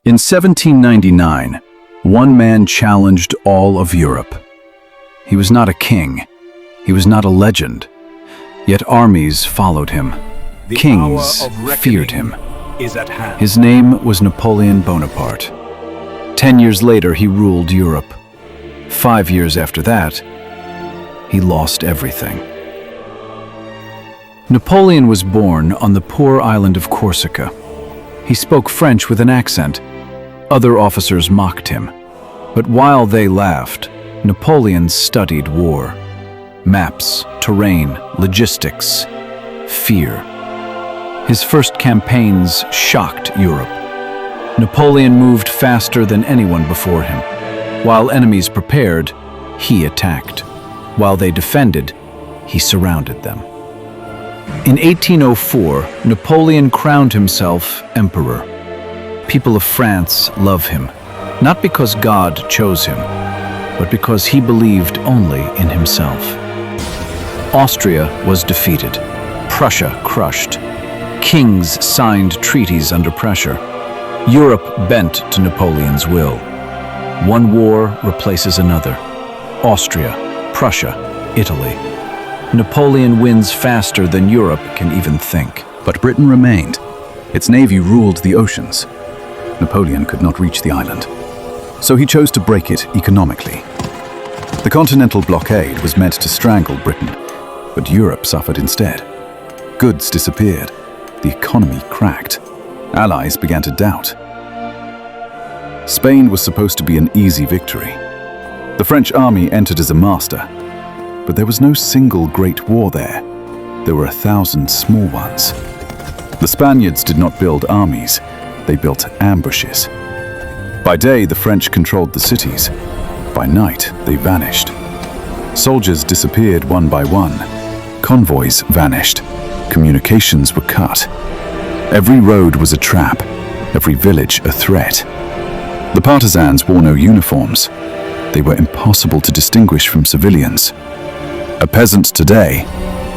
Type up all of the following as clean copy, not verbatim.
In 1799, one man challenged all of Europe. He was not a king. He was not a legend. Yet armies followed him. Kings feared him. His name was Napoleon Bonaparte. 10 years later, he ruled Europe. 5 years after that, he lost everything. Napoleon was born on the poor island of Corsica. He spoke French with an accent. Other officers mocked him. But while they laughed, Napoleon studied war. Maps, terrain, logistics, fear. His first campaigns shocked Europe. Napoleon moved faster than anyone before him. While enemies prepared, he attacked. While they defended, he surrounded them. In 1804, Napoleon crowned himself emperor. People of France love him, not because God chose him, but because he believed only in himself. Austria was defeated. Prussia crushed. Kings signed treaties under pressure. Europe bent to Napoleon's will. One war replaces another. Austria, Prussia, Italy. Napoleon wins faster than Europe can even think. But Britain remained. Its navy ruled the oceans. Napoleon could not reach the island, so he chose to break it economically. The continental blockade was meant to strangle Britain, but Europe suffered instead. Goods disappeared. The economy cracked. Allies began to doubt. Spain was supposed to be an easy victory. The French army entered as a master, but there was no single great war there. There were 1,000 small ones. The Spaniards did not build armies, they built ambushes. By day, the French controlled the cities. By night, they vanished. Soldiers disappeared one by one. Convoys vanished. Communications were cut. Every road was a trap, every village a threat. The partisans wore no uniforms. They were impossible to distinguish from civilians. A peasant today,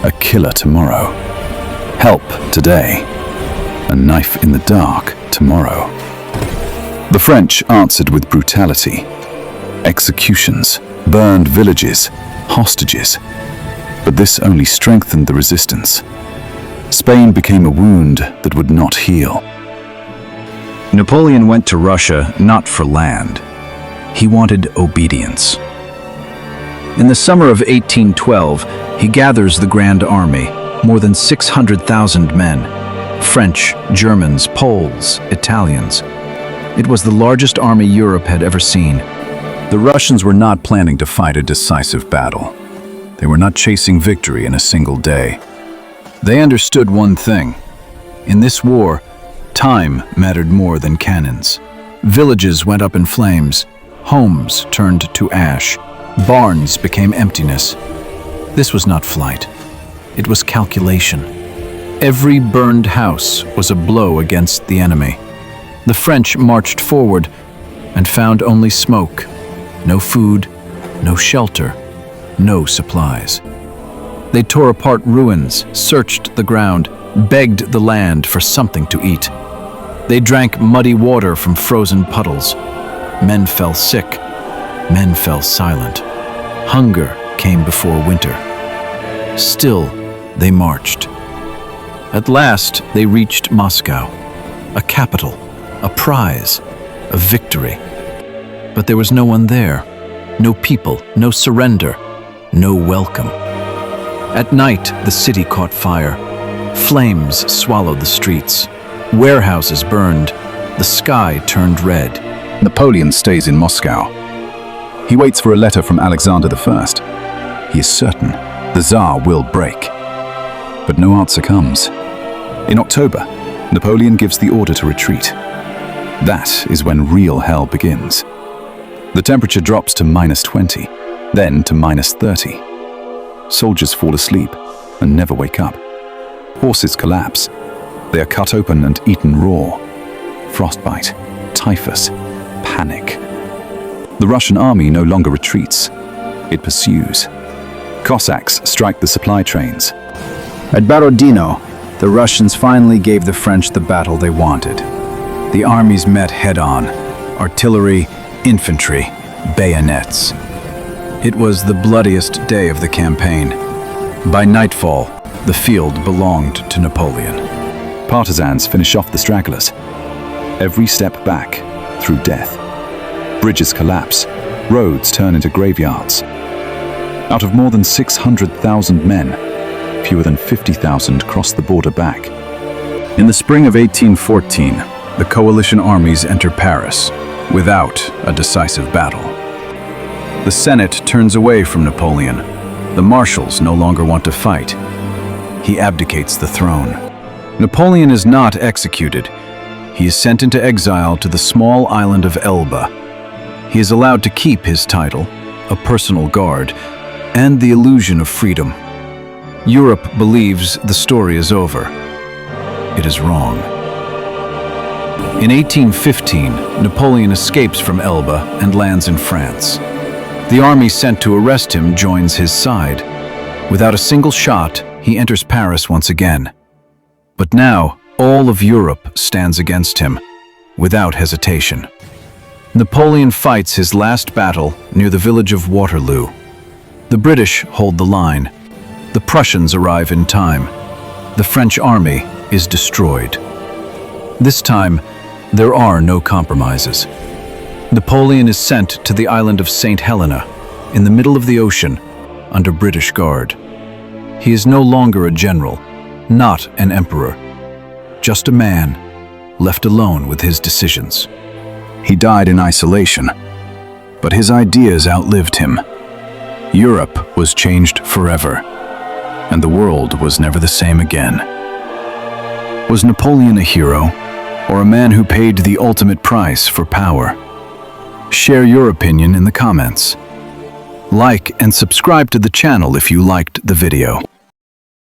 a killer tomorrow. Help today, a knife in the dark tomorrow. The French answered with brutality. Executions, burned villages, hostages. But this only strengthened the resistance. Spain became a wound that would not heal. Napoleon went to Russia not for land. He wanted obedience. In the summer of 1812, he gathers the Grand Army, more than 600,000 men. French, Germans, Poles, Italians. It was the largest army Europe had ever seen. The Russians were not planning to fight a decisive battle. They were not chasing victory in a single day. They understood one thing. In this war, time mattered more than cannons. Villages went up in flames. Homes turned to ash. Barns became emptiness. This was not flight. It was calculation. Every burned house was a blow against the enemy. The French marched forward and found only smoke. No food, no shelter, no supplies. They tore apart ruins, searched the ground, begged the land for something to eat. They drank muddy water from frozen puddles. Men fell sick. Men fell silent. Hunger came before winter. Still, they marched. At last, they reached Moscow, a capital, a prize, a victory. But there was no one there, no people, no surrender, no welcome. At night, the city caught fire. Flames swallowed the streets. Warehouses burned. The sky turned red. Napoleon stays in Moscow. He waits for a letter from Alexander I. He is certain the Tsar will break. But no answer comes. In October, Napoleon gives the order to retreat. That is when real hell begins. The temperature drops to -20, then to -30. Soldiers fall asleep and never wake up. Horses collapse. They are cut open and eaten raw. Frostbite, typhus, panic. The Russian army no longer retreats. It pursues. Cossacks strike the supply trains. At Borodino, the Russians finally gave the French the battle they wanted. The armies met head-on: artillery, infantry, bayonets. It was the bloodiest day of the campaign. By nightfall, the field belonged to Napoleon. Partisans finish off the stragglers. Every step back, through death. Bridges collapse, roads turn into graveyards. Out of more than 600,000 men, fewer than 50,000 crossed the border back. In the spring of 1814, the coalition armies enter Paris, without a decisive battle. The Senate turns away from Napoleon. The marshals no longer want to fight. He abdicates the throne. Napoleon is not executed. He is sent into exile to the small island of Elba. He is allowed to keep his title, a personal guard, and the illusion of freedom. Europe believes the story is over. It is wrong. In 1815, Napoleon escapes from Elba and lands in France. The army sent to arrest him joins his side. Without a single shot, he enters Paris once again. But now, all of Europe stands against him, without hesitation. Napoleon fights his last battle near the village of Waterloo. The British hold the line. The Prussians arrive in time. The French army is destroyed. This time, there are no compromises. Napoleon is sent to the island of St. Helena, in the middle of the ocean, under British guard. He is no longer a general, not an emperor, just a man, left alone with his decisions. He died in isolation, but his ideas outlived him. Europe was changed forever, and the world was never the same again. Was Napoleon a hero, or a man who paid the ultimate price for power? Share your opinion in the comments. Like and subscribe to the channel if you liked the video.